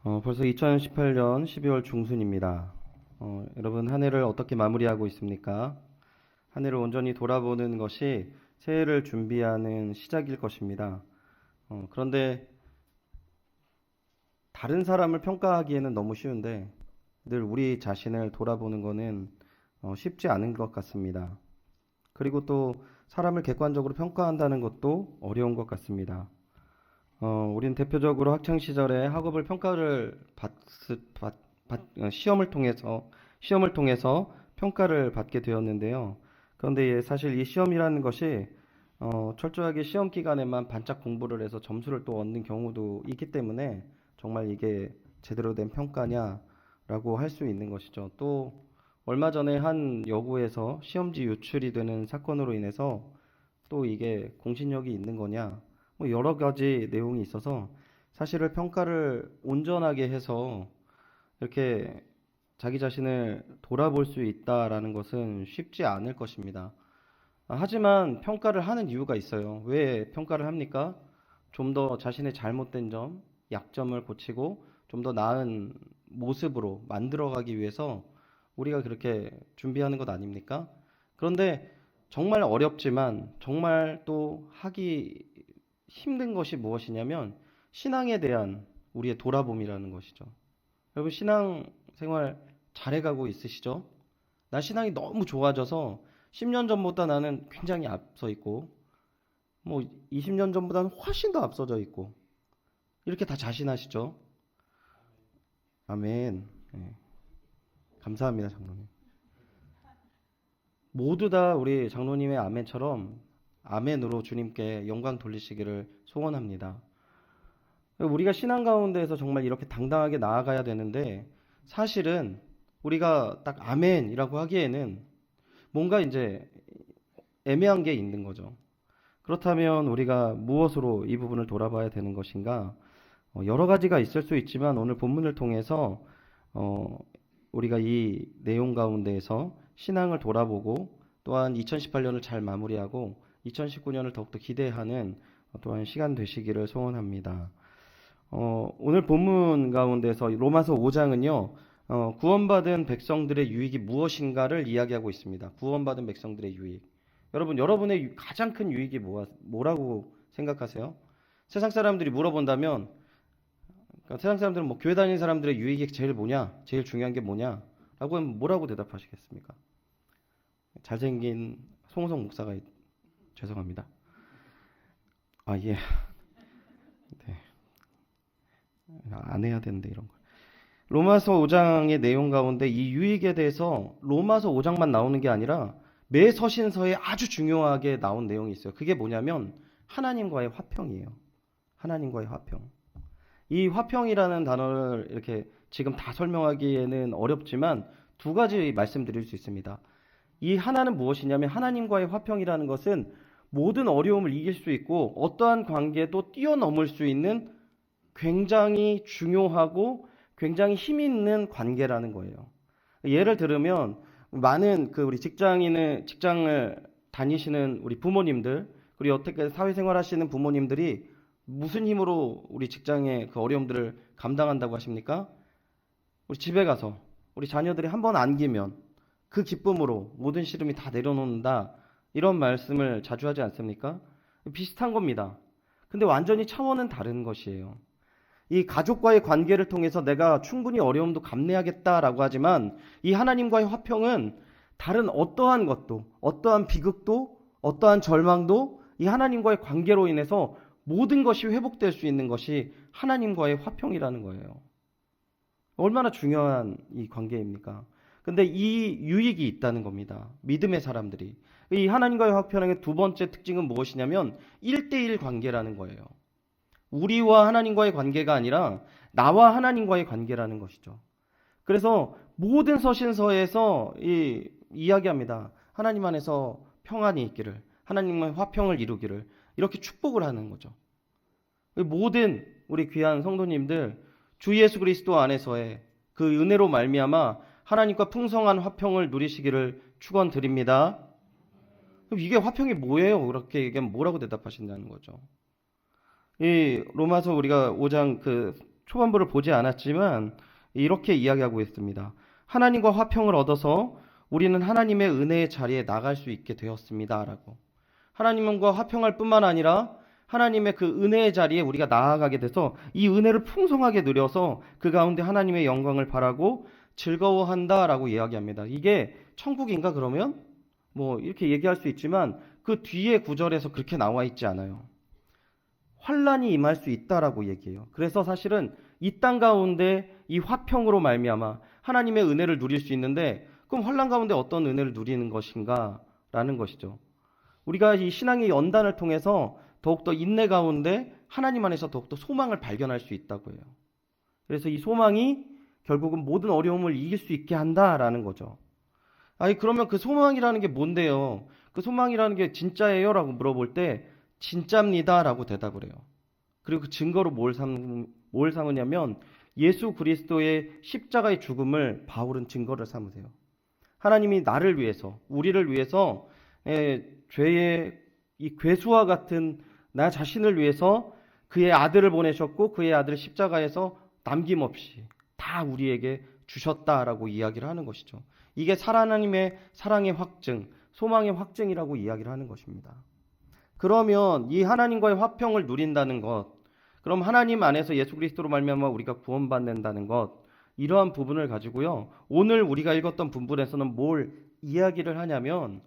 벌써 2018년 12월 중순입니다. 여러분 한 해를 어떻게 마무리하고 있습니까? 한 해를 온전히 돌아보는 것이 새해를 준비하는 시작일 것입니다. 그런데 다른 사람을 평가하기에는 너무 쉬운데 늘 우리 자신을 돌아보는 것은 쉽지 않은 것 같습니다. 그리고 또 사람을 객관적으로 평가한다는 것도 어려운 것 같습니다. 우린 대표적으로 학창 시절에 학업을 평가를 시험을 통해서 평가를 받게 되었는데요. 그런데 사실 이 시험이라는 것이 철저하게 시험 기간에만 반짝 공부를 해서 점수를 또 얻는 경우도 있기 때문에 정말 이게 제대로 된 평가냐라고 할 수 있는 것이죠. 또 얼마 전에 한 여고에서 시험지 유출이 되는 사건으로 인해서 또 이게 공신력이 있는 거냐, 뭐 여러 가지 내용이 있어서 사실을 평가를 온전하게 해서 이렇게 자기 자신을 돌아볼 수 있다라는 것은 쉽지 않을 것입니다. 하지만 평가를 하는 이유가 있어요. 왜 평가를 합니까? 좀 더 자신의 잘못된 점, 약점을 고치고 좀 더 나은 모습으로 만들어가기 위해서 우리가 그렇게 준비하는 것 아닙니까? 그런데 정말 어렵지만 정말 또 하기 힘든 것이 무엇이냐면 신앙에 대한 우리의 돌아봄이라는 것이죠. 여러분 신앙 생활 잘해가고 있으시죠? 나 신앙이 너무 좋아져서 10년 전보다 나는 굉장히 앞서 있고 뭐 20년 전보다는 훨씬 더 앞서져 있고 이렇게 다 자신하시죠? 아멘. 네, 감사합니다, 장로님. 모두 다 우리 장로님의 아멘처럼 아멘으로 주님께 영광 돌리시기를 소원합니다. 우리가 신앙 가운데에서 정말 이렇게 당당하게 나아가야 되는데 사실은 우리가 딱 아멘이라고 하기에는 뭔가 이제 애매한 게 있는 거죠. 그렇다면 우리가 무엇으로 이 부분을 돌아봐야 되는 것인가? 여러 가지가 있을 수 있지만 오늘 본문을 통해서 어, 우리가 이 내용 가운데에서 신앙을 돌아보고 또한 2018년을 잘 마무리하고 2019년을 더욱더 기대하는 또한 시간 되시기를 소원합니다. 오늘 본문 가운데서 로마서 5장은요, 구원받은 백성들의 유익이 무엇인가를 이야기하고 있습니다. 구원받은 백성들의 유익. 여러분, 여러분의 가장 큰 유익이 뭐라고 생각하세요? 세상 사람들이 물어본다면, 그러니까 세상 사람들은 뭐 교회 다니는 사람들의 유익이 제일 뭐냐, 제일 중요한 게 뭐냐, 라고 하면 뭐라고 대답하시겠습니까? 잘생긴 송호성 목사가 죄송합니다. 아, 예. 네. 안 해야 되는데 이런 걸. 로마서 5장의 내용 가운데 이 유익에 대해서 로마서 5장만 나오는 게 아니라 매 서신서에 아주 중요하게 나온 내용이 있어요. 그게 뭐냐면 하나님과의 화평이에요. 하나님과의 화평. 이 화평이라는 단어를 이렇게 지금 다 설명하기에는 어렵지만 두 가지 말씀드릴 수 있습니다. 이 하나는 무엇이냐면 하나님과의 화평이라는 것은 모든 어려움을 이길 수 있고 어떠한 관계도 뛰어넘을 수 있는 굉장히 중요하고 굉장히 힘 있는 관계라는 거예요. 예를 들으면 많은 우리 직장을 다니시는 우리 부모님들, 그리고 여태까지 사회생활 하시는 부모님들이 무슨 힘으로 우리 직장의 그 어려움들을 감당한다고 하십니까? 우리 집에 가서 우리 자녀들이 한번 안기면 그 기쁨으로 모든 시름이 다 내려놓는다. 이런 말씀을 자주 하지 않습니까? 비슷한 겁니다. 근데 완전히 차원은 다른 것이에요. 이 가족과의 관계를 통해서 내가 충분히 어려움도 감내하겠다라고 하지만 이 하나님과의 화평은 다른 어떠한 것도, 어떠한 비극도, 어떠한 절망도 이 하나님과의 관계로 인해서 모든 것이 회복될 수 있는 것이 하나님과의 화평이라는 거예요. 얼마나 중요한 이 관계입니까? 근데 이 유익이 있다는 겁니다. 믿음의 사람들이. 이 하나님과의 화평의 두 번째 특징은 무엇이냐면 1대1 관계라는 거예요. 우리와 하나님과의 관계가 아니라 나와 하나님과의 관계라는 것이죠. 그래서 모든 서신서에서 이야기합니다. 하나님 안에서 평안이 있기를, 하나님의 화평을 이루기를 이렇게 축복을 하는 거죠. 모든 우리 귀한 성도님들 주 예수 그리스도 안에서의 그 은혜로 말미암아 하나님과 풍성한 화평을 누리시기를 축원드립니다. 그럼 이게 화평이 뭐예요? 그렇게 얘기하면 뭐라고 대답하신다는 거죠? 이 로마서 우리가 5장 초반부를 보지 않았지만 이렇게 이야기하고 있습니다. 하나님과 화평을 얻어서 우리는 하나님의 은혜의 자리에 나갈 수 있게 되었습니다. 라고. 하나님과 화평할 뿐만 아니라 하나님의 그 은혜의 자리에 우리가 나아가게 돼서 이 은혜를 풍성하게 누려서 그 가운데 하나님의 영광을 바라고 즐거워한다라고 이야기합니다. 이게 천국인가 그러면? 뭐 이렇게 얘기할 수 있지만 그 뒤에 구절에서 그렇게 나와 있지 않아요. 환란이 임할 수 있다라고 얘기해요. 그래서 사실은 이 땅 가운데 이 화평으로 말미암아 하나님의 은혜를 누릴 수 있는데 그럼 환란 가운데 어떤 은혜를 누리는 것인가라는 것이죠. 우리가 이 신앙의 연단을 통해서 더욱더 인내 가운데 하나님 안에서 더욱더 소망을 발견할 수 있다고 해요. 그래서 이 소망이 결국은 모든 어려움을 이길 수 있게 한다라는 거죠. 아니 그러면 그 소망이라는 게 뭔데요? 그 소망이라는 게 진짜예요? 라고 물어볼 때 진짜입니다 라고 대답을 해요. 그리고 그 증거로 뭘 삼으냐면 예수 그리스도의 십자가의 죽음을 바울은 증거를 삼으세요. 하나님이 나를 위해서 우리를 위해서 죄의 이 괴수와 같은 나 자신을 위해서 그의 아들을 보내셨고 그의 아들을 십자가에서 남김없이 다 우리에게 주셨다라고 이야기를 하는 것이죠. 이게 하나님의 사랑의 확증, 소망의 확증이라고 이야기를 하는 것입니다. 그러면 이 하나님과의 화평을 누린다는 것, 그럼 하나님 안에서 예수 그리스도로 말미암아 우리가 구원받는다는 것, 이러한 부분을 가지고요. 오늘 우리가 읽었던 본문에서는 뭘 이야기를 하냐면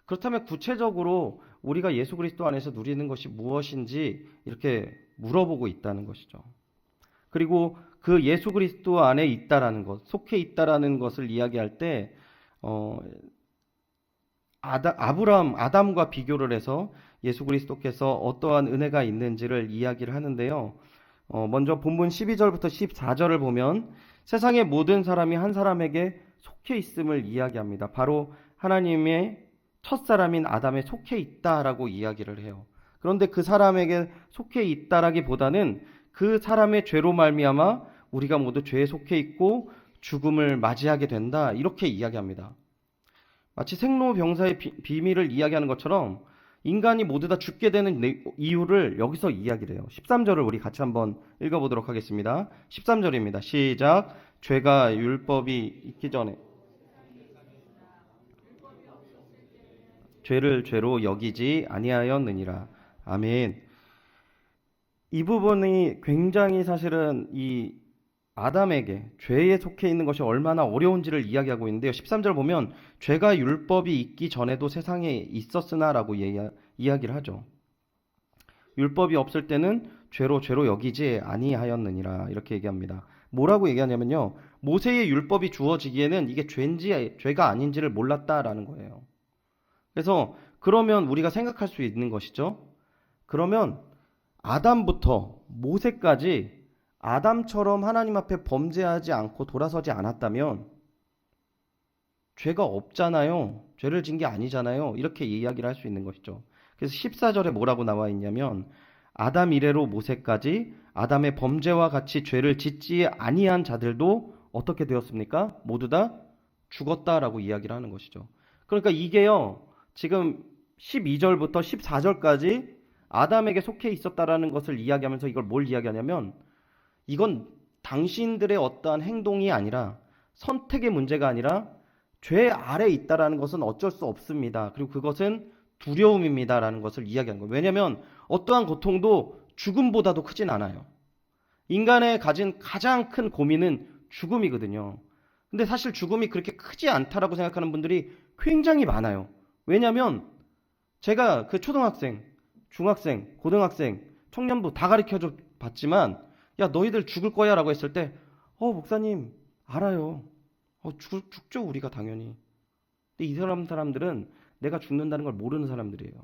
그렇다면 구체적으로 우리가 예수 그리스도 안에서 누리는 것이 무엇인지 이렇게 물어보고 있다는 것이죠. 그리고 그 예수 그리스도 안에 있다라는 것, 속해 있다라는 것을 이야기할 때 아담과 비교를 해서 예수 그리스도께서 어떠한 은혜가 있는지를 이야기를 하는데요. 먼저 본문 12절부터 14절을 보면 세상의 모든 사람이 한 사람에게 속해 있음을 이야기합니다. 바로 하나님의 첫사람인 아담에 속해 있다라고 이야기를 해요. 그런데 그 사람에게 속해 있다라기보다는 그 사람의 죄로 말미암아 우리가 모두 죄에 속해 있고 죽음을 맞이하게 된다. 이렇게 이야기합니다. 마치 생로병사의 비밀을 이야기하는 것처럼 인간이 모두 다 죽게 되는 이유를 여기서 이야기를 해요. 13절을 우리 같이 한번 읽어보도록 하겠습니다. 13절입니다. 시작. 죄가 율법이 있기 전에 죄를 죄로 여기지 아니하였느니라. 아멘. 이 부분이 굉장히 사실은 이 아담에게 죄에 속해 있는 것이 얼마나 어려운지를 이야기하고 있는데요. 13절 보면 죄가 율법이 있기 전에도 세상에 있었으나라고 이야기를 하죠. 율법이 없을 때는 죄로 여기지 아니하였느니라 이렇게 얘기합니다. 뭐라고 얘기하냐면요. 모세의 율법이 주어지기에는 이게 죄가 아닌지를 몰랐다라는 거예요. 그래서 그러면 우리가 생각할 수 있는 것이죠. 그러면 아담부터 모세까지 아담처럼 하나님 앞에 범죄하지 않고 돌아서지 않았다면 죄가 없잖아요. 죄를 진 게 아니잖아요. 이렇게 이야기를 할 수 있는 것이죠. 그래서 14절에 뭐라고 나와 있냐면 아담 이래로 모세까지 아담의 범죄와 같이 죄를 짓지 아니한 자들도 어떻게 되었습니까? 모두 다 죽었다라고 이야기를 하는 것이죠. 그러니까 이게요. 지금 12절부터 14절까지 아담에게 속해 있었다라는 것을 이야기하면서 이걸 뭘 이야기하냐면 이건 당신들의 어떠한 행동이 아니라 선택의 문제가 아니라 죄 아래 있다라는 것은 어쩔 수 없습니다. 그리고 그것은 두려움입니다라는 것을 이야기한 거예요. 왜냐하면 어떠한 고통도 죽음보다도 크진 않아요. 인간의 가진 가장 큰 고민은 죽음이거든요. 근데 사실 죽음이 그렇게 크지 않다라고 생각하는 분들이 굉장히 많아요. 왜냐하면 제가 그 초등학생, 중학생, 고등학생, 청년부 다 가르쳐 봤지만 야 너희들 죽을 거야 라고 했을 때 목사님 알아요. 죽죠 우리가 당연히. 근데 이 사람들은 내가 죽는다는 걸 모르는 사람들이에요.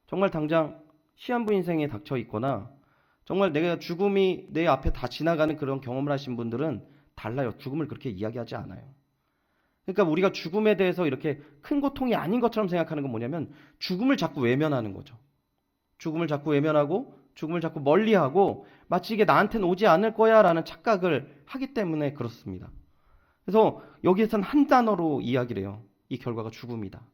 정말 당장 시한부 인생에 닥쳐 있거나 정말 내가 죽음이 내 앞에 다 지나가는 그런 경험을 하신 분들은 달라요. 죽음을 그렇게 이야기하지 않아요. 그러니까 우리가 죽음에 대해서 이렇게 큰 고통이 아닌 것처럼 생각하는 건 뭐냐면 죽음을 자꾸 외면하는 거죠. 죽음을 자꾸 외면하고 죽음을 자꾸 멀리하고 마치 이게 나한테는 오지 않을 거야 라는 착각을 하기 때문에 그렇습니다. 그래서 여기에서는 한 단어로 이야기를 해요. 이 결과가 죽음이다.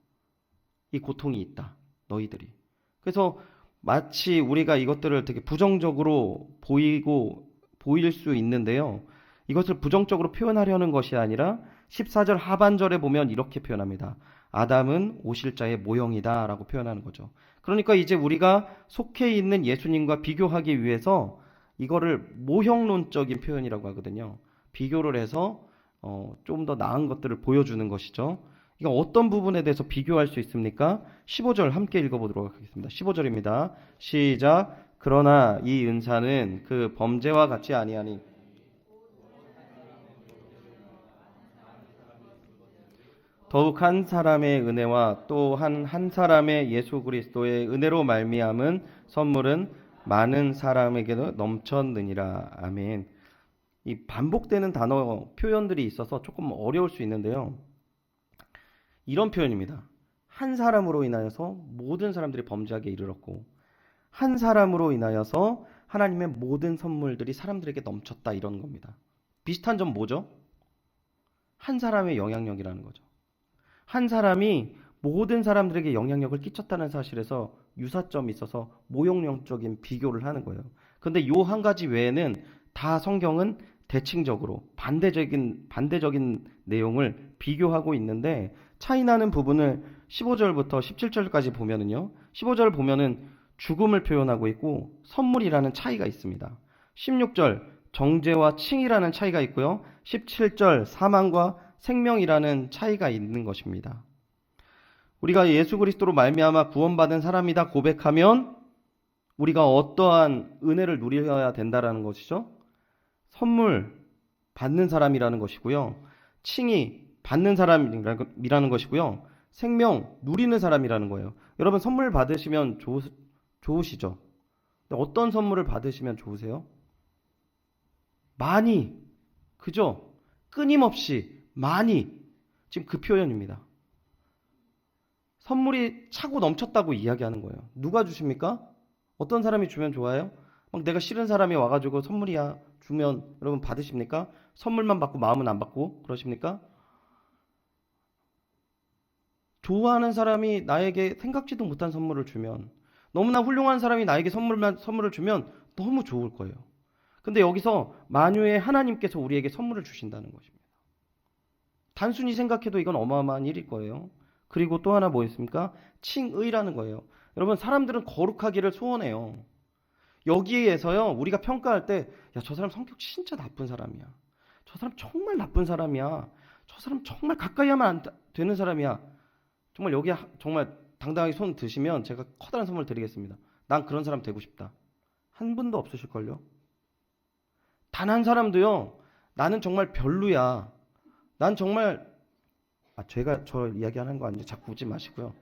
이 고통이 있다. 너희들이. 그래서 마치 우리가 이것들을 되게 부정적으로 보이고 보일 수 있는데요. 이것을 부정적으로 표현하려는 것이 아니라 14절 하반절에 보면 이렇게 표현합니다. 아담은 오실자의 모형이다 라고 표현하는 거죠. 그러니까 이제 우리가 속해 있는 예수님과 비교하기 위해서 이거를 모형론적인 표현이라고 하거든요. 비교를 해서 좀 더 나은 것들을 보여주는 것이죠. 이거 어떤 부분에 대해서 비교할 수 있습니까? 15절 함께 읽어보도록 하겠습니다. 15절입니다. 시작. 그러나 이 은사는 그 범죄와 같지 아니하니 더욱 한 사람의 은혜와 또 한 사람의 예수 그리스도의 은혜로 말미암은 선물은 많은 사람에게도 넘쳤느니라. 아멘. 이 반복되는 단어 표현들이 있어서 조금 어려울 수 있는데요. 이런 표현입니다. 한 사람으로 인하여서 모든 사람들이 범죄하게 이르렀고 한 사람으로 인하여서 하나님의 모든 선물들이 사람들에게 넘쳤다 이런 겁니다. 비슷한 점 뭐죠? 한 사람의 영향력이라는 거죠. 한 사람이 모든 사람들에게 영향력을 끼쳤다는 사실에서 유사점이 있어서 모형론적인 비교를 하는 거예요. 근데 요 한 가지 외에는 다 성경은 대칭적으로 반대적인 내용을 비교하고 있는데 차이 나는 부분을 15절부터 17절까지 보면은요. 15절 보면은 죽음을 표현하고 있고 선물이라는 차이가 있습니다. 16절 정죄와 칭이라는 차이가 있고요. 17절 사망과 생명이라는 차이가 있는 것입니다. 우리가 예수 그리스도로 말미암아 구원받은 사람이다 고백하면 우리가 어떠한 은혜를 누려야 된다라는 것이죠. 선물 받는 사람이라는 것이고요. 칭의 받는 사람이라는 것이고요. 생명 누리는 사람이라는 거예요. 여러분 선물 받으시면 좋으시죠? 어떤 선물을 받으시면 좋으세요? 많이, 그죠? 끊임없이 많이. 지금 그 표현입니다. 선물이 차고 넘쳤다고 이야기하는 거예요. 누가 주십니까? 어떤 사람이 주면 좋아요? 막 내가 싫은 사람이 와가지고 선물이야 주면 여러분 받으십니까? 선물만 받고 마음은 안 받고 그러십니까? 좋아하는 사람이 나에게 생각지도 못한 선물을 주면 너무나 훌륭한 사람이 나에게 선물을 주면 너무 좋을 거예요. 근데 여기서 만유의 하나님께서 우리에게 선물을 주신다는 것입니다. 단순히 생각해도 이건 어마어마한 일일 거예요. 그리고 또 하나 뭐 있습니까? 칭의라는 거예요. 여러분 사람들은 거룩하기를 소원해요. 여기에서요 우리가 평가할 때 야, 저 사람 성격 진짜 나쁜 사람이야. 저 사람 정말 나쁜 사람이야. 저 사람 정말 가까이 하면 안 되는 사람이야. 정말 여기 정말 당당하게 손 드시면 제가 커다란 선물 드리겠습니다. 난 그런 사람 되고 싶다. 한 분도 없으실걸요? 단 한 사람도요. 나는 정말 별로야. 난 정말 제가 저 이야기하는 거 아닌데 자꾸 웃지 마시고요.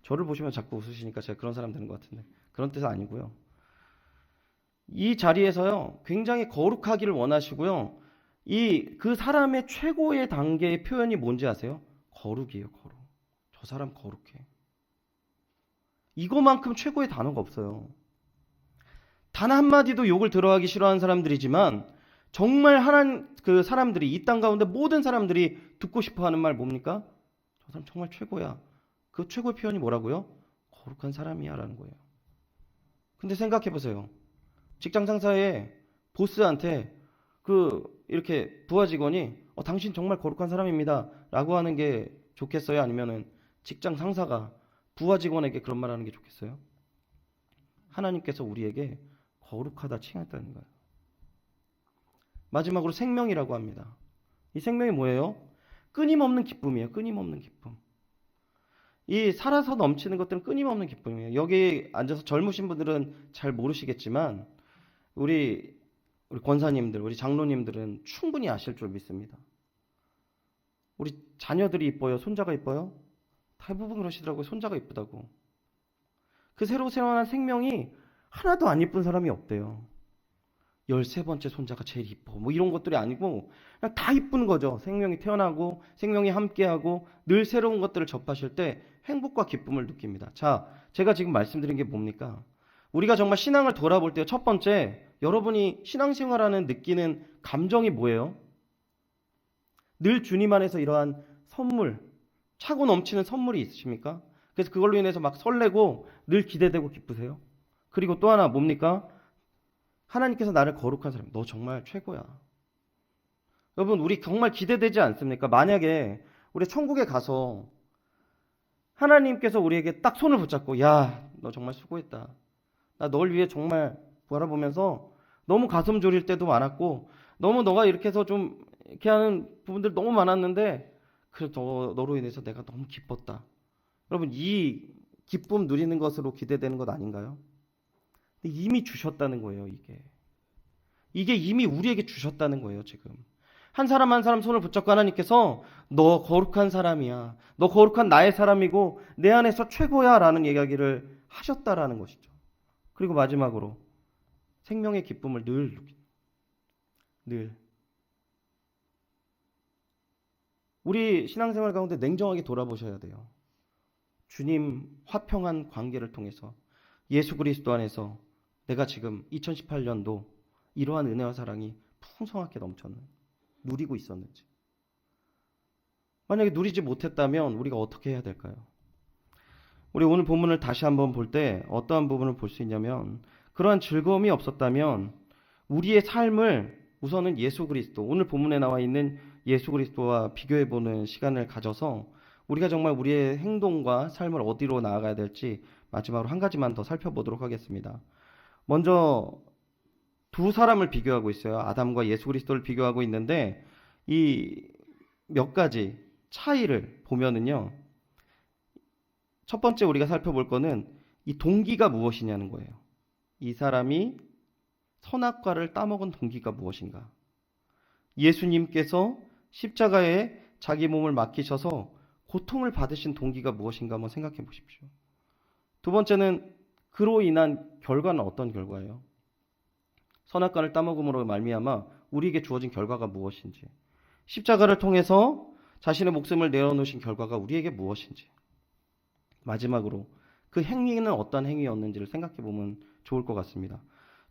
저를 보시면 자꾸 웃으시니까 제가 그런 사람 되는 것 같은데 그런 뜻은 아니고요. 이 자리에서요. 굉장히 거룩하기를 원하시고요. 그 사람의 최고의 단계의 표현이 뭔지 아세요? 거룩이에요. 거룩. 저 사람 거룩해. 이거만큼 최고의 단어가 없어요. 단 한마디도 욕을 들어하기 싫어하는 사람들이지만 정말 그 사람들이 이 땅 가운데 모든 사람들이 듣고 싶어하는 말 뭡니까? 저 사람 정말 최고야. 그 최고의 표현이 뭐라고요? 거룩한 사람이야 라는 거예요. 근데 생각해 보세요. 직장 상사의 보스한테 이렇게 부하 직원이 당신 정말 거룩한 사람입니다 라고 하는 게 좋겠어요? 아니면은 직장 상사가 부하 직원에게 그런 말 하는 게 좋겠어요? 하나님께서 우리에게 거룩하다 칭했다는 거예요. 마지막으로 생명이라고 합니다. 이 생명이 뭐예요? 끊임없는 기쁨이에요. 끊임없는 기쁨. 이 살아서 넘치는 것들은 끊임없는 기쁨이에요. 여기 앉아서 젊으신 분들은 잘 모르시겠지만 우리 권사님들, 우리 장로님들은 충분히 아실 줄 믿습니다. 우리 자녀들이 이뻐요? 손자가 이뻐요? 대부분 그러시더라고요. 손자가 이쁘다고. 그 새로 태어난 생명이 하나도 안 이쁜 사람이 없대요. 13번째 손자가 제일 이뻐. 뭐 이런 것들이 아니고 그냥 다 이쁜 거죠. 생명이 태어나고 생명이 함께하고 늘 새로운 것들을 접하실 때 행복과 기쁨을 느낍니다. 자, 제가 지금 말씀드린 게 뭡니까? 우리가 정말 신앙을 돌아볼 때 첫 번째 여러분이 신앙생활하는 느끼는 감정이 뭐예요? 늘 주님 안에서 이러한 선물, 차고 넘치는 선물이 있으십니까? 그래서 그걸로 인해서 막 설레고 늘 기대되고 기쁘세요? 그리고 또 하나 뭡니까? 하나님께서 나를 거룩한 사람, 너 정말 최고야. 여러분, 우리 정말 기대되지 않습니까? 만약에 우리 천국에 가서 하나님께서 우리에게 딱 손을 붙잡고, 야, 너 정말 수고했다. 나 널 위해 정말 바라보면서 너무 가슴 졸일 때도 많았고, 너무 너가 이렇게 해서 좀 이렇게 하는 부분들 너무 많았는데, 그래서 너로 인해서 내가 너무 기뻤다. 여러분, 이 기쁨 누리는 것으로 기대되는 것 아닌가요? 이미 주셨다는 거예요, 이게. 이게 이미 우리에게 주셨다는 거예요, 지금. 한 사람 한 사람 손을 붙잡고 하나님께서 너 거룩한 사람이야. 너 거룩한 나의 사람이고 내 안에서 최고야 라는 이야기를 하셨다라는 것이죠. 그리고 마지막으로 생명의 기쁨을 늘 우리 신앙생활 가운데 냉정하게 돌아보셔야 돼요. 주님 화평한 관계를 통해서 예수 그리스도 안에서 내가 지금 2018년도 이러한 은혜와 사랑이 풍성하게 누리고 있었는지. 만약에 누리지 못했다면 우리가 어떻게 해야 될까요? 우리 오늘 본문을 다시 한번 볼 때 어떠한 부분을 볼 수 있냐면, 그러한 즐거움이 없었다면 우리의 삶을 우선은 예수 그리스도, 오늘 본문에 나와 있는 예수 그리스도와 비교해보는 시간을 가져서 우리가 정말 우리의 행동과 삶을 어디로 나아가야 될지 마지막으로 한 가지만 더 살펴보도록 하겠습니다. 먼저 두 사람을 비교하고 있어요. 아담과 예수 그리스도를 비교하고 있는데, 이 몇 가지 차이를 보면은요, 첫 번째 우리가 살펴볼 거는 이 동기가 무엇이냐는 거예요. 이 사람이 선악과를 따먹은 동기가 무엇인가? 예수님께서 십자가에 자기 몸을 맡기셔서 고통을 받으신 동기가 무엇인가 한번 생각해 보십시오. 두 번째는 그로 인한 결과는 어떤 결과예요? 선악과를 따먹음으로 말미암아 우리에게 주어진 결과가 무엇인지, 십자가를 통해서 자신의 목숨을 내어놓으신 결과가 우리에게 무엇인지, 마지막으로 그 행위는 어떤 행위였는지를 생각해 보면 좋을 것 같습니다.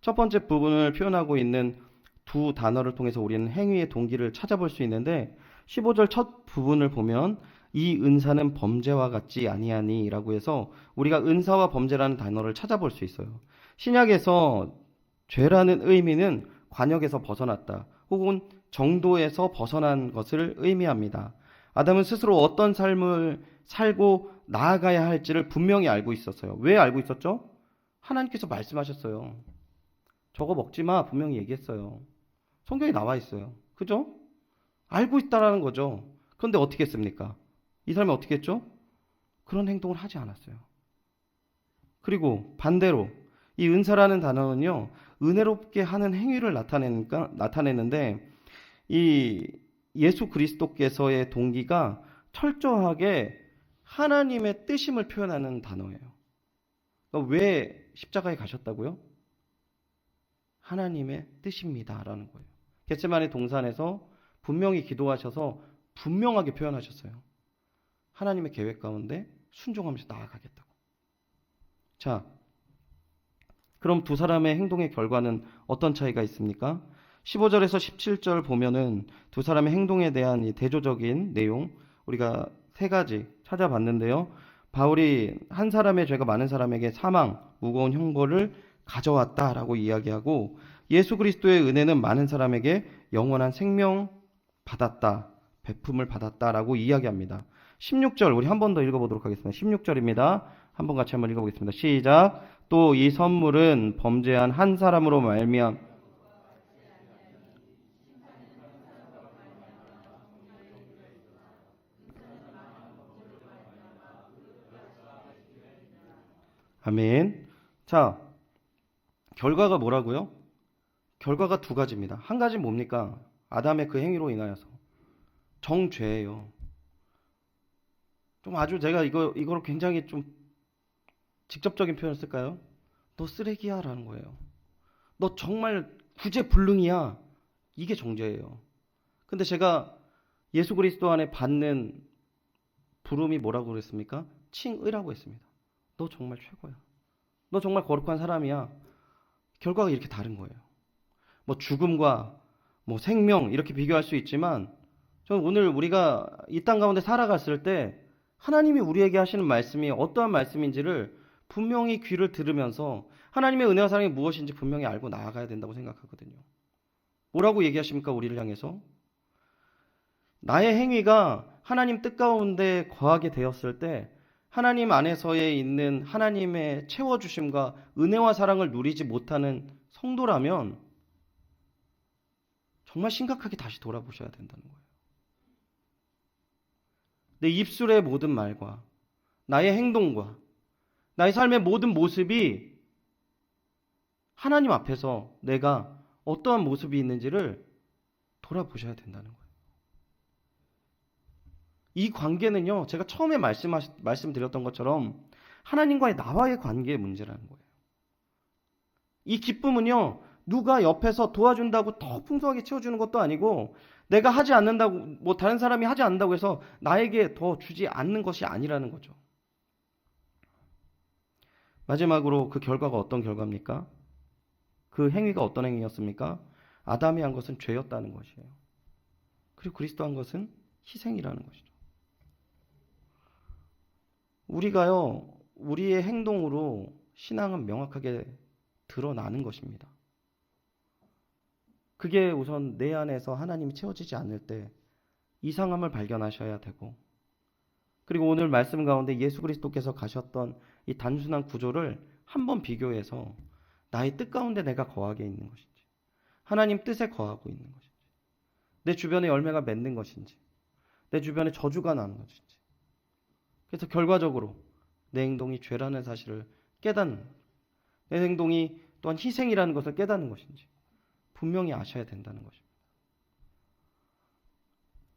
첫 번째 부분을 표현하고 있는 두 단어를 통해서 우리는 행위의 동기를 찾아볼 수 있는데, 15절 첫 부분을 보면 이 은사는 범죄와 같지 아니하니 라고 해서 우리가 은사와 범죄라는 단어를 찾아볼 수 있어요. 신약에서 죄라는 의미는 관역에서 벗어났다 혹은 정도에서 벗어난 것을 의미합니다. 아담은 스스로 어떤 삶을 살고 나아가야 할지를 분명히 알고 있었어요. 왜 알고 있었죠? 하나님께서 말씀하셨어요. 저거 먹지 마, 분명히 얘기했어요. 성경에 나와 있어요. 그죠? 알고 있다라는 거죠. 그런데 어떻게 했습니까? 이 사람이 어떻게 했죠? 그런 행동을 하지 않았어요. 그리고 반대로 이 은사라는 단어는요, 은혜롭게 하는 행위를 나타내는데, 이 예수 그리스도께서의 동기가 철저하게 하나님의 뜻임을 표현하는 단어예요. 그러니까 왜 십자가에 가셨다고요? 하나님의 뜻입니다라는 거예요. 겟세마네 동산에서 분명히 기도하셔서 분명하게 표현하셨어요. 하나님의 계획 가운데 순종하면서 나아가겠다고. 자, 그럼 두 사람의 행동의 결과는 어떤 차이가 있습니까? 15절에서 17절 보면은 두 사람의 행동에 대한 이 대조적인 내용, 우리가 세 가지 찾아봤는데요. 바울이 한 사람의 죄가 많은 사람에게 사망, 무거운 형벌을 가져왔다라고 이야기하고, 예수 그리스도의 은혜는 많은 사람에게 영원한 생명 받았다, 베품을 받았다라고 이야기합니다. 16절 우리 한 번 더 읽어보도록 하겠습니다. 16절입니다. 한번 같이 한번 읽어보겠습니다. 시작. 또 이 선물은 범죄한 한 사람으로 말미암아 아멘. 자, 결과가 뭐라고요? 결과가 두 가지입니다. 한 가지는 뭡니까? 아담의 그 행위로 인하여서 정죄예요. 좀 아주 제가 이걸 굉장히 좀 직접적인 표현을 쓸까요? 너 쓰레기야 라는 거예요. 너 정말 구제불능이야. 이게 정죄예요. 근데 제가 예수 그리스도 안에 받는 부름이 뭐라고 그랬습니까? 칭의라고 했습니다. 너 정말 최고야. 너 정말 거룩한 사람이야. 결과가 이렇게 다른 거예요. 뭐 죽음과 뭐 생명 이렇게 비교할 수 있지만, 저는 오늘 우리가 이 땅 가운데 살아갔을 때 하나님이 우리에게 하시는 말씀이 어떠한 말씀인지를 분명히 귀를 들으면서 하나님의 은혜와 사랑이 무엇인지 분명히 알고 나아가야 된다고 생각하거든요. 뭐라고 얘기하십니까? 우리를 향해서 나의 행위가 하나님 뜻 가운데 거하게 되었을 때 하나님 안에서의 있는 하나님의 채워주심과 은혜와 사랑을 누리지 못하는 성도라면 정말 심각하게 다시 돌아보셔야 된다는 거예요. 내 입술의 모든 말과 나의 행동과 나의 삶의 모든 모습이 하나님 앞에서 내가 어떠한 모습이 있는지를 돌아보셔야 된다는 거예요. 이 관계는요, 제가 처음에 말씀드렸던 것처럼 하나님과의 나와의 관계의 문제라는 거예요. 이 기쁨은요, 누가 옆에서 도와준다고 더 풍성하게 채워주는 것도 아니고 내가 하지 않는다고, 뭐 다른 사람이 하지 않는다고 해서 나에게 더 주지 않는 것이 아니라는 거죠. 마지막으로 그 결과가 어떤 결과입니까? 그 행위가 어떤 행위였습니까? 아담이 한 것은 죄였다는 것이에요. 그리고 그리스도 한 것은 희생이라는 것이죠. 우리가요, 우리의 행동으로 신앙은 명확하게 드러나는 것입니다. 그게 우선 내 안에서 하나님이 채워지지 않을 때 이상함을 발견하셔야 되고, 그리고 오늘 말씀 가운데 예수 그리스도께서 가셨던 이 단순한 구조를 한번 비교해서 나의 뜻 가운데 내가 거하게 있는 것인지, 하나님 뜻에 거하고 있는 것인지, 내 주변에 열매가 맺는 것인지, 내 주변에 저주가 나는 것인지, 그래서 결과적으로 내 행동이 죄라는 사실을 깨닫는, 내 행동이 또한 희생이라는 것을 깨닫는 것인지 분명히 아셔야 된다는 것입니다.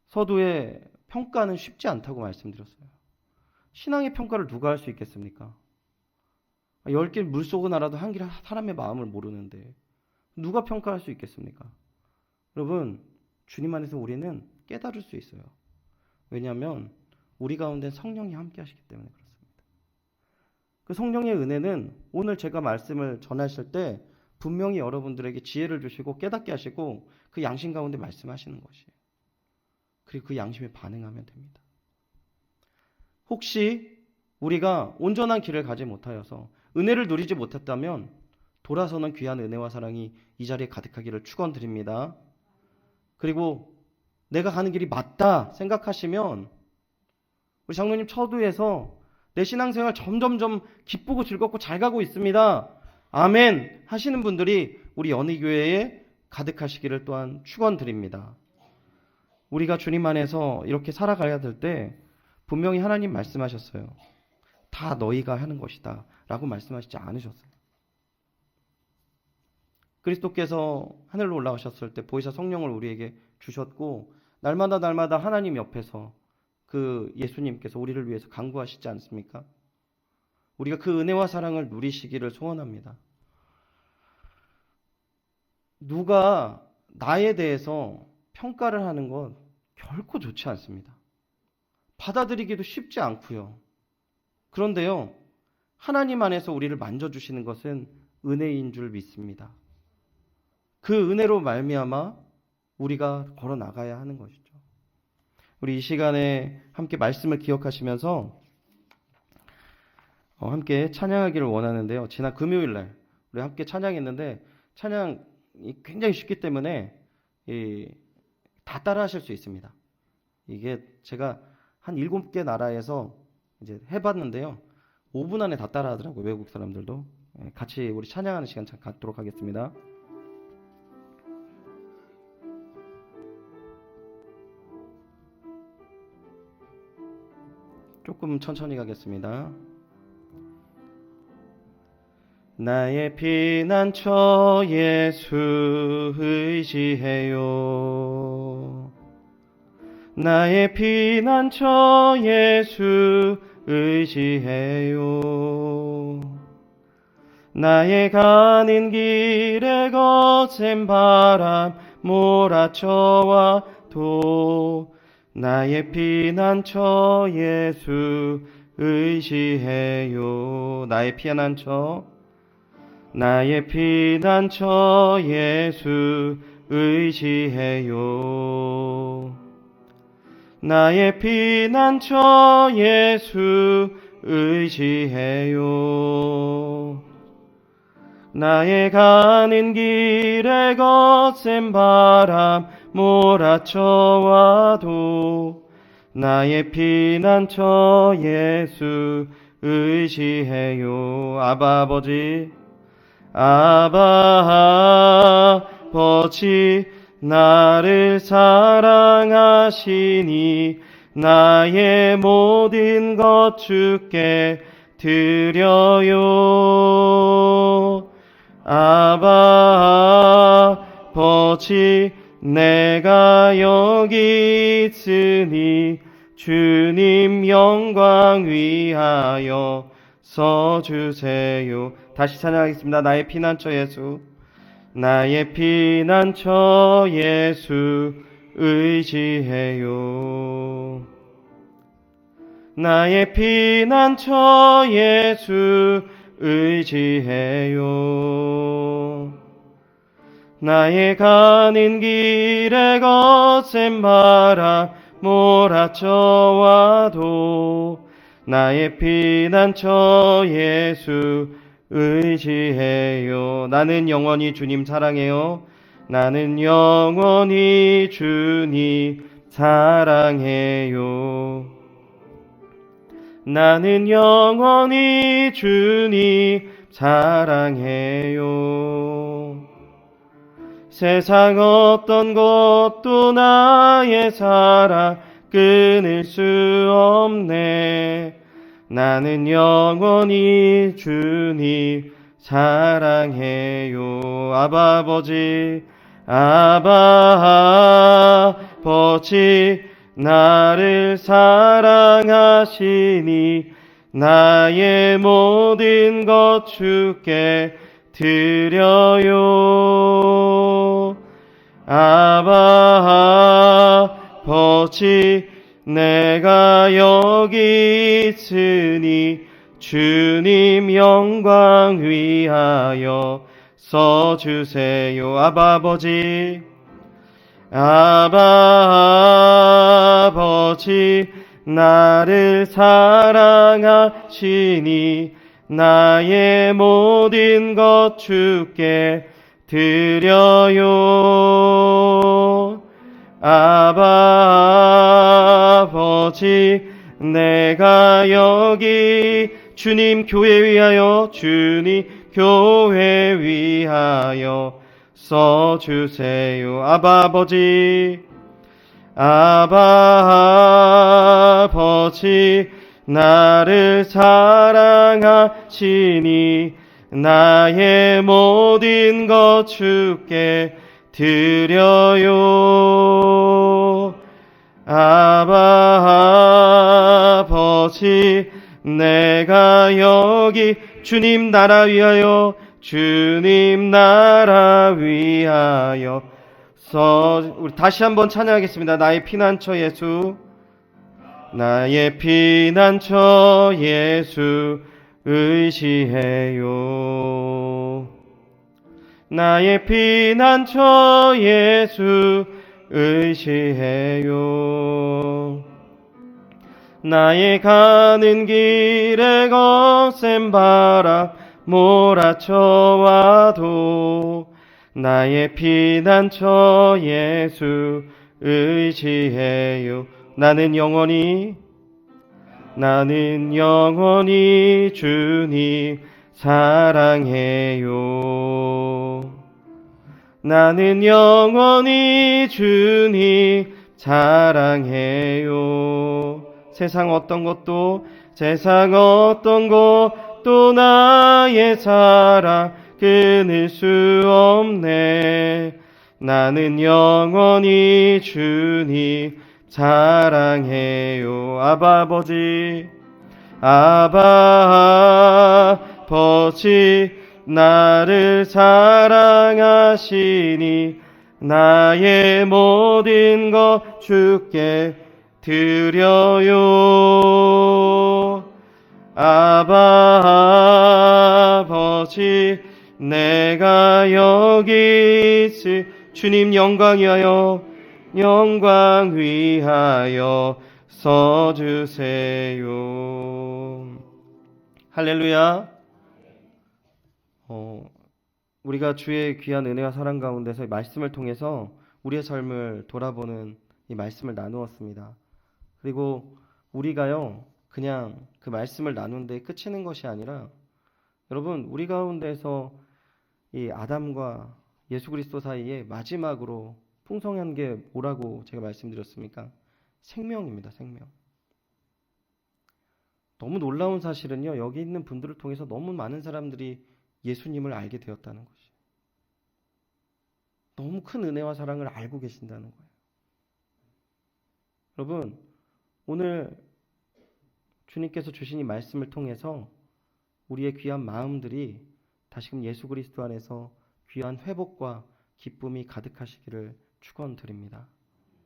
서두에 평가는 쉽지 않다고 말씀드렸어요. 신앙의 평가를 누가 할 수 있겠습니까? 10길 물속은 알아도 한 길 사람의 마음을 모르는데 누가 평가할 수 있겠습니까? 여러분, 주님 안에서 우리는 깨달을 수 있어요. 왜냐하면 우리 가운데 성령이 함께 하시기 때문에 그렇습니다. 그 성령의 은혜는 오늘 제가 말씀을 전하실 때 분명히 여러분들에게 지혜를 주시고 깨닫게 하시고 그 양심 가운데 말씀하시는 것이에요. 그리고 그 양심에 반응하면 됩니다. 혹시 우리가 온전한 길을 가지 못하여서 은혜를 누리지 못했다면 돌아서는 귀한 은혜와 사랑이 이 자리에 가득하기를 축원드립니다. 그리고 내가 가는 길이 맞다 생각하시면 우리 장로님 처두에서 내 신앙생활 점점점 기쁘고 즐겁고 잘 가고 있습니다. 아멘 하시는 분들이 우리 연희교회에 가득하시기를 또한 축원드립니다. 우리가 주님 안에서 이렇게 살아가야 될 때 분명히 하나님 말씀하셨어요. 다 너희가 하는 것이다 라고 말씀하시지 않으셨어요. 그리스도께서 하늘로 올라오셨을 때 보혜사 성령을 우리에게 주셨고 날마다 하나님 옆에서 그 예수님께서 우리를 위해서 간구하시지 않습니까? 우리가 그 은혜와 사랑을 누리시기를 소원합니다. 누가 나에 대해서 평가를 하는 건 결코 좋지 않습니다. 받아들이기도 쉽지 않고요. 그런데요, 하나님 안에서 우리를 만져주시는 것은 은혜인 줄 믿습니다. 그 은혜로 말미암아 우리가 걸어 나가야 하는 것이죠. 우리 이 시간에 함께 말씀을 기억하시면서 함께 찬양하기를 원하는데요. 지난 금요일날 우리 함께 찬양했는데 찬양이 굉장히 쉽기 때문에 다 따라하실 수 있습니다. 이게 제가 한 7개 나라에서 이제 해봤는데요. 5분 안에 다 따라하더라고요. 외국 사람들도. 같이 우리 찬양하는 시간 갖도록 하겠습니다. 조금 천천히 가겠습니다. 나의 피난처 예수 의지해요. 나의 피난처 예수 의지해요. 나의 가는 길에 거센 바람 몰아쳐와도 나의 피난처 예수 의지해요. 나의 피난처 예수 의지해요. 나의 피난처 예수 의지해요. 나의 가는 길에 거센 바람 몰아쳐와도 나의 피난처 예수 의지해요. 아바 아버지, 아바 아버지, 나를 사랑하시니 나의 모든 것 주께 드려요. 아바 아버지, 내가 여기 있으니 주님 영광 위하여 서주세요. 다시 찬양하겠습니다. 나의 피난처 예수, 나의 피난처 예수 의지해요. 나의 피난처 예수 의지해요. 나의 가는 길에 거센 바람 몰아쳐와도 나의 피난처 예수 의지해요. 나는 영원히 주님 사랑해요. 나는 영원히 주님 사랑해요. 나는 영원히 주님 사랑해요. 세상 어떤 것도 나의 사랑 끊을 수 없네. 나는 영원히 주님 사랑해요. 아바 아버지, 아바 아버지, 나를 사랑하시니 나의 모든 것 주께 드려요. 아바 아버지, 내가 여기 있으니 주님 영광 위하여 서주세요. 아바 아버지, 아바 아버지, 나를 사랑하시니 나의 모든 것 주께 드려요. 아바 아버지, 내가 여기 주님 교회 위하여, 주님 교회 위하여 써주세요. 아바 아버지, 아바 아버지, 나를 사랑하시니 나의 모든 것 주께 드려요. 아바 아버지, 내가 여기 주님 나라 위하여, 주님 나라 위하여 우리 다시 한번 찬양하겠습니다. 나의 피난처 예수, 나의 피난처 예수 의지해요. 나의 피난처 예수 의지해요. 나의 가는 길에 거센 바람 몰아쳐와도 나의 피난처 예수 의지해요. 나는 영원히 주님 사랑해요. 나는 영원히 주님 사랑해요. 세상 어떤 것도 나의 사랑 끊을 수 없네. 나는 영원히 주님 사랑해요. 아바 아버지, 아바 아버지, 나를 사랑하시니 나의 모든 것 주께 드려요. 아바 아버지, 내가 여기 있을 주님 영광 위하여 서주세요. 할렐루야. 우리가 주의 귀한 은혜와 사랑 가운데서 이 말씀을 통해서 우리의 삶을 돌아보는 이 말씀을 나누었습니다. 그리고 우리가요, 그냥 그 말씀을 나누는데 그치는 것이 아니라 여러분, 우리 가운데서 이 아담과 예수 그리스도 사이에 마지막으로 풍성한 게 뭐라고 제가 말씀드렸습니까? 생명입니다, 생명. 너무 놀라운 사실은요, 여기 있는 분들을 통해서 너무 많은 사람들이 예수님을 알게 되었다는 것이. 너무 큰 은혜와 사랑을 알고 계신다는 거예요. 여러분, 오늘 주님께서 주신 이 말씀을 통해서 우리의 귀한 마음들이 다시금 예수 그리스도 안에서 귀한 회복과 기쁨이 가득하시기를 축원드립니다.